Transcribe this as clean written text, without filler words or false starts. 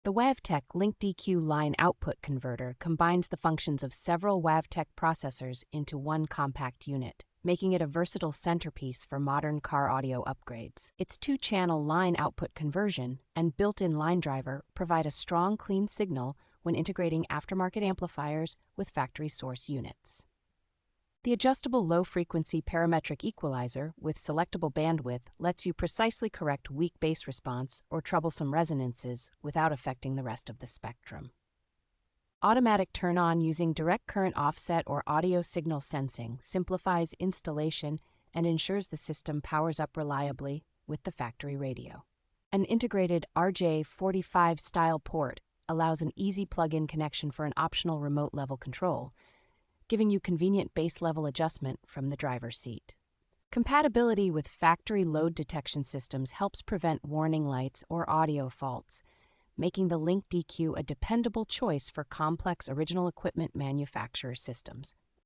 The Wavtech linkDQ line output converter combines the functions of several Wavtech processors into one compact unit, making it a versatile centerpiece for modern car audio upgrades. Its two-channel line output conversion and built-in line driver provide a strong, clean signal when integrating aftermarket amplifiers with factory source units. The adjustable low-frequency parametric equalizer with selectable bandwidth lets you precisely correct weak bass response or troublesome resonances without affecting the rest of the spectrum. Automatic turn-on using direct current offset or audio signal sensing simplifies installation and ensures the system powers up reliably with the factory radio. An integrated RJ45 style port allows an easy plug-in connection for an optional remote-level control, giving you convenient bass-level adjustment from the driver's seat. Compatibility with factory load detection systems helps prevent warning lights or audio faults, making the linkDQ a dependable choice for complex original equipment manufacturer systems.